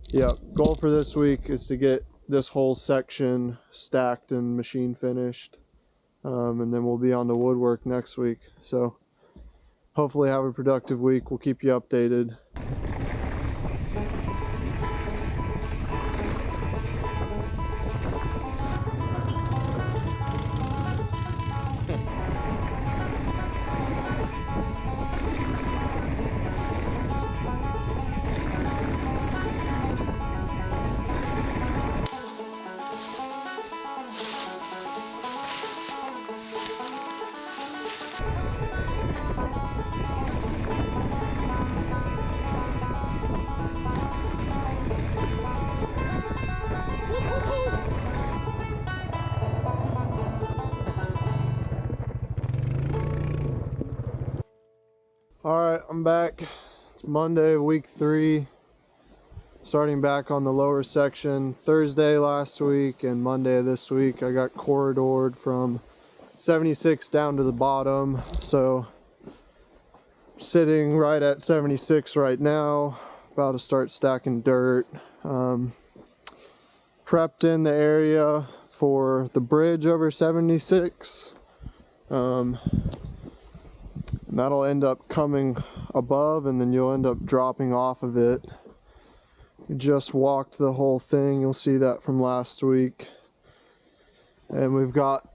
Yeah, goal for this week is to get this whole section stacked and machine finished, and then we'll be on the woodwork next week. So hopefully have a productive week. We'll keep you updated. Alright, I'm back. It's Monday, week 3. Starting back on the lower section. Thursday last week and Monday this week I got corridored from 76 down to the bottom. So sitting right at 76 right now. About to start stacking dirt. Prepped in the area for the bridge over 76. That'll end up coming above and then you'll end up dropping off of it. We just walked the whole thing. You'll see that from last week. And we've got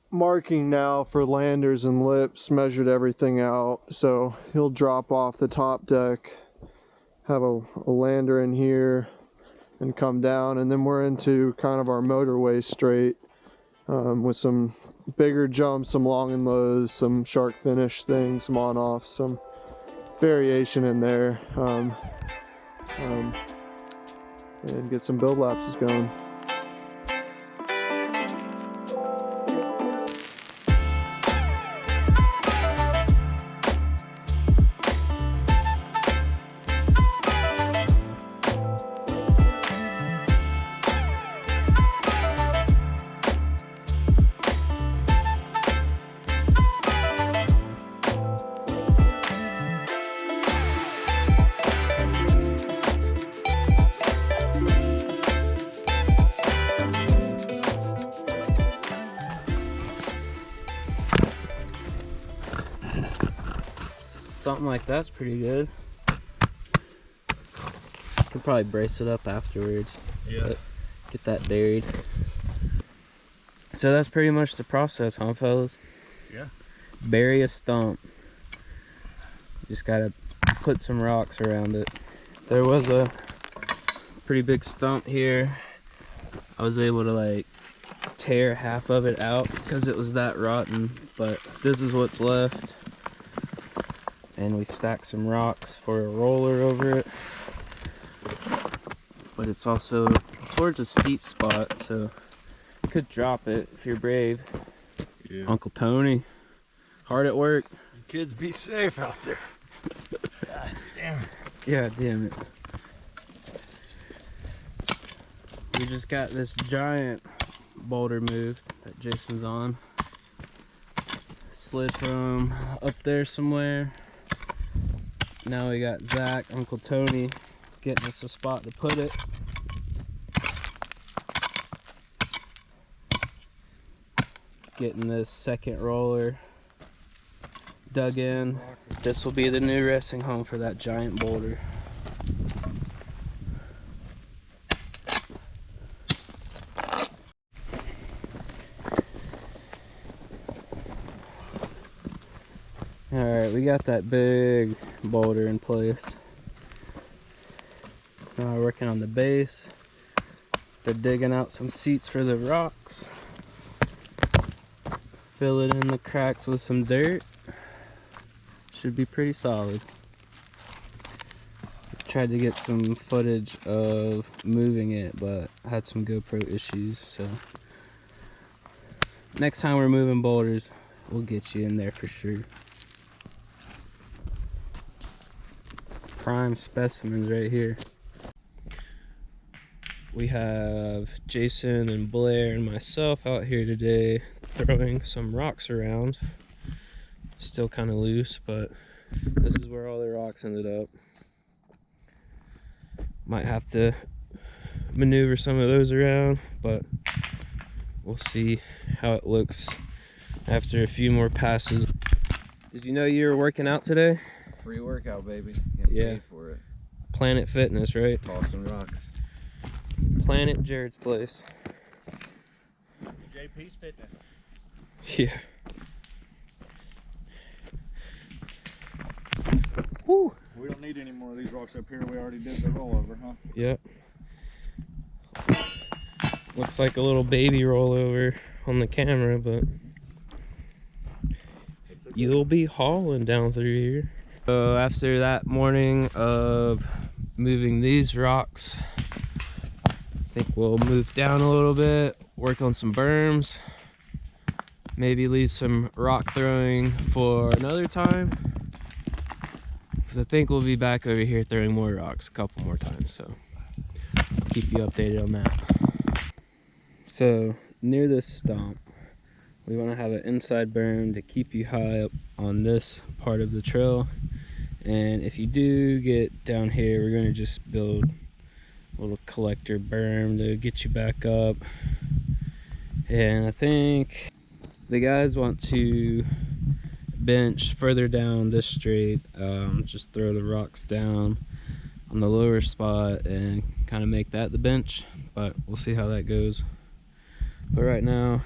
marking now for landers and lips, measured everything out. So he'll drop off the top deck, have a lander in here and come down, and then we're into kind of our motorway straight with some bigger jumps, some long and lows, some shark finish things, some on off, some variation in there, and get some build lapses going. Something like that's pretty good. Could probably brace it up afterwards. Yeah. Get that buried. So that's pretty much the process, huh, fellas? Yeah. Bury a stump. Just gotta put some rocks around it. There was a pretty big stump here. I was able to like tear half of it out because it was that rotten, but this is what's left. And we stacked some rocks for a roller over it, but it's also towards a steep spot, so you could drop it if you're brave. Yeah. Uncle Tony, hard at work. Kids, be safe out there. God damn it. Yeah, damn it. We just got this giant boulder moved that Jason's on. Slid from up there somewhere. Now we got Zach, Uncle Tony, getting us a spot to put it. Getting this second roller dug in. This will be the new resting home for that giant boulder. Alright, we got that big boulder in place. Now we're working on the base. They're digging out some seats for the rocks. Fill it in the cracks with some dirt. Should be pretty solid. Tried to get some footage of moving it, but I had some GoPro issues, so next time we're moving boulders, we'll get you in there for sure. Prime specimens right here. We have Jason and Blair and myself out here today throwing some rocks around. Still kind of loose, but this is where all the rocks ended up. Might have to maneuver some of those around, but we'll see how it looks after a few more passes. Did you know you were working out today? Free workout, baby. Getting paid for it. Planet Fitness, right? Tossing rocks. Planet Jarrod's place. JP's Fitness. Yeah. Woo. We don't need any more of these rocks up here. We already did the rollover, huh? Yep. Looks like a little baby rollover on the camera, but you'll be hauling down through here. So after that morning of moving these rocks, I think we'll move down a little bit, work on some berms, maybe leave some rock throwing for another time, because I think we'll be back over here throwing more rocks a couple more times, so I'll keep you updated on that. So near this stump, we want to have an inside berm to keep you high up on this part of the trail. And if you do get down here, we're going to just build a little collector berm to get you back up. And I think the guys want to bench further down this straight, just throw the rocks down on the lower spot and kind of make that the bench, but we'll see how that goes. But right now,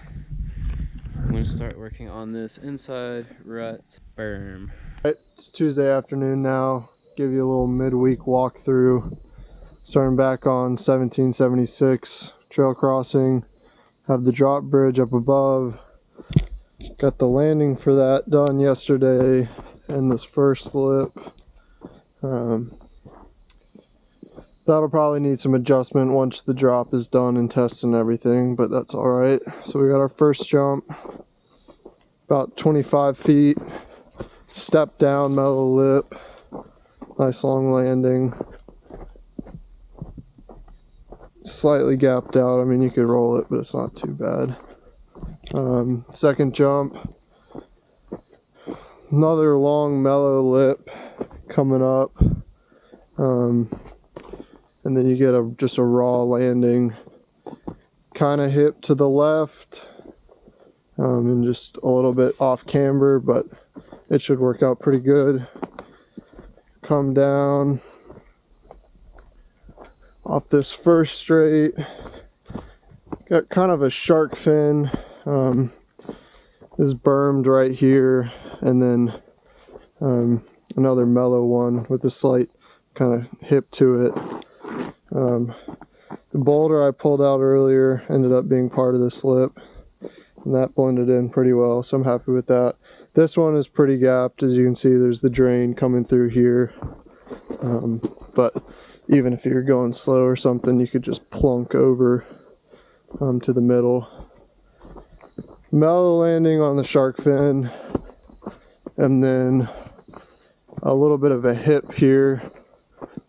I'm going to start working on this inside rut berm. It's Tuesday afternoon now. Give you a little midweek walkthrough. Starting back on 1776 trail crossing. Have the drop bridge up above. Got the landing for that done yesterday and this first slip. That'll probably need some adjustment once the drop is done and testing everything, but that's alright. So we got our first jump, about 25 feet. Step down, mellow lip, nice long landing. Slightly gapped out, I mean you could roll it, but it's not too bad. Second jump, another long mellow lip coming up, and then you get just a raw landing, kind of hip to the left, and just a little bit off camber, but it should work out pretty good. Come down off this first straight. Got kind of a shark fin. Is bermed right here, and then another mellow one with a slight kind of hip to it. The boulder I pulled out earlier ended up being part of the slip, and that blended in pretty well, so I'm happy with that. This one is pretty gapped. As you can see, there's the drain coming through here. But even if you're going slow or something, you could just plunk over to the middle. Mellow landing on the shark fin, and then a little bit of a hip here.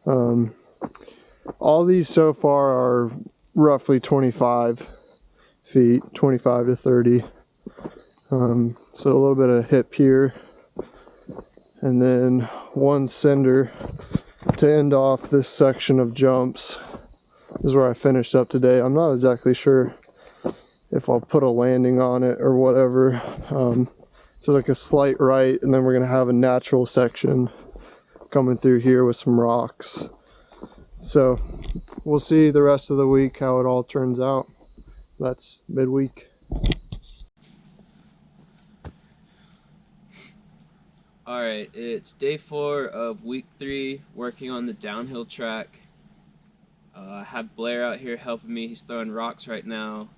All these so far are roughly 25 feet, 25 to 30. So a little bit of hip here, and then one cinder to end off this section of jumps. This is where I finished up today. I'm not exactly sure if I'll put a landing on it or whatever. So like a slight right, and then we're gonna have a natural section coming through here with some rocks. So we'll see the rest of the week how it all turns out. That's midweek. Alright, it's day 4 of week 3, working on the downhill track. I have Blair out here helping me. He's throwing rocks right now.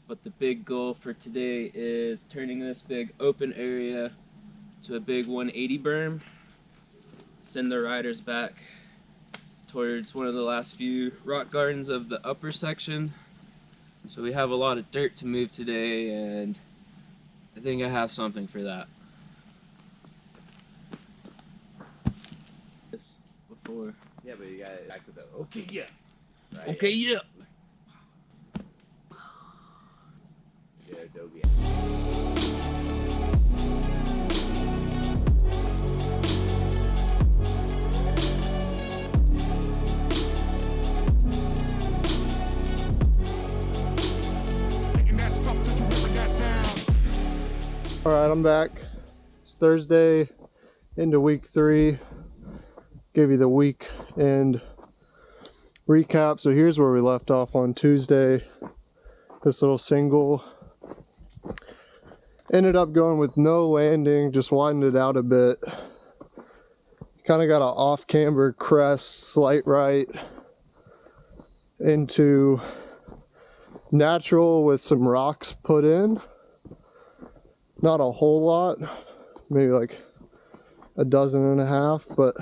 But the big goal for today is turning this big open area to a big 180 berm. Send the riders back towards one of the last few rock gardens of the upper section. So we have a lot of dirt to move today, and I think I have something for that. Before. Yeah, but you got it back with the okay, yeah. Right? Okay, yeah. Yeah, Adobe. All right, I'm back. It's Thursday into week 3. Give you the week end recap. So here's where we left off on Tuesday. This little single. Ended up going with no landing, just widened it out a bit. Kind of got an off camber crest, slight right into natural with some rocks put in. Not a whole lot, maybe like a dozen and a half, but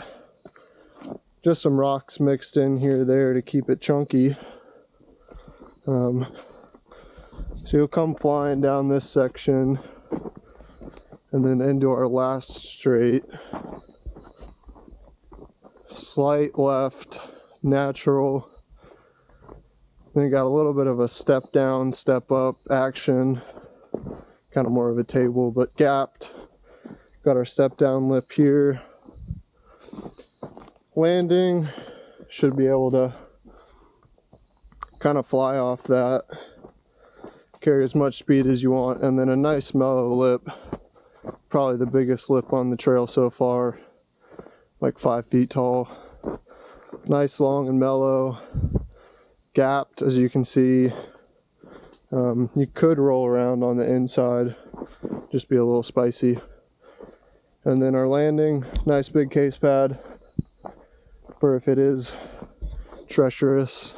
just some rocks mixed in here there to keep it chunky. So you'll come flying down this section and then into our last straight. Slight left, natural. Then you got a little bit of a step down, step up action. Kind of more of a table, but gapped. Got our step down lip here. Landing, should be able to kind of fly off that. Carry as much speed as you want, and then a nice mellow lip. Probably the biggest lip on the trail so far. Like 5 feet tall. Nice, long, and mellow. Gapped, as you can see. You could roll around on the inside, just be a little spicy. And then our landing, nice big case pad for if it is treacherous.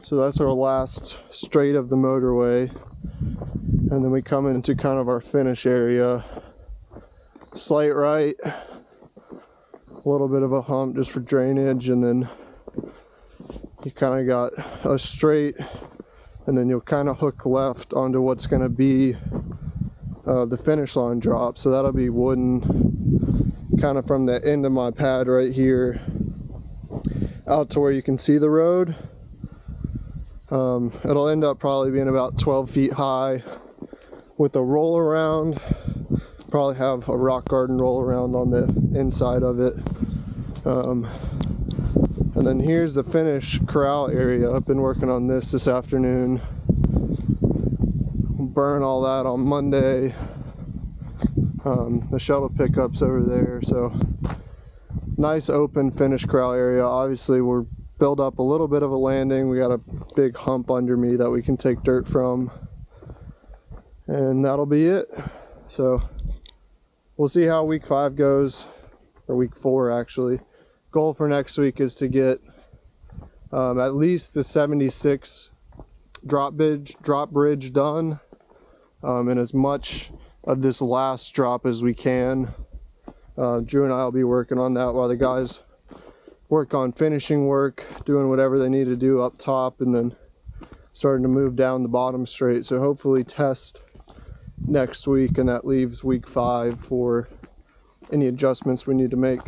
So that's our last straight of the motorway. And then we come into kind of our finish area. Slight right, a little bit of a hump just for drainage, and then you kind of got a straight, and then you'll kind of hook left onto what's going to be the finish line drop. So that'll be wooden kind of from the end of my pad right here out to where you can see the road. It'll end up probably being about 12 feet high with a roll around. Probably have a rock garden roll around on the inside of it. And then here's the finish corral area. I've been working on this afternoon. Burn all that on Monday. The shuttle pickups over there. So nice open finish corral area. Obviously we're built up a little bit of a landing. We got a big hump under me that we can take dirt from. And that'll be it. So we'll see how week 5 goes, or week 4 actually. Goal for next week is to get at least the 76 drop bridge done, and as much of this last drop as we can. Drew and I will be working on that while the guys work on finishing work, doing whatever they need to do up top, and then starting to move down the bottom straight. So hopefully test next week, and that leaves week 5 for any adjustments we need to make.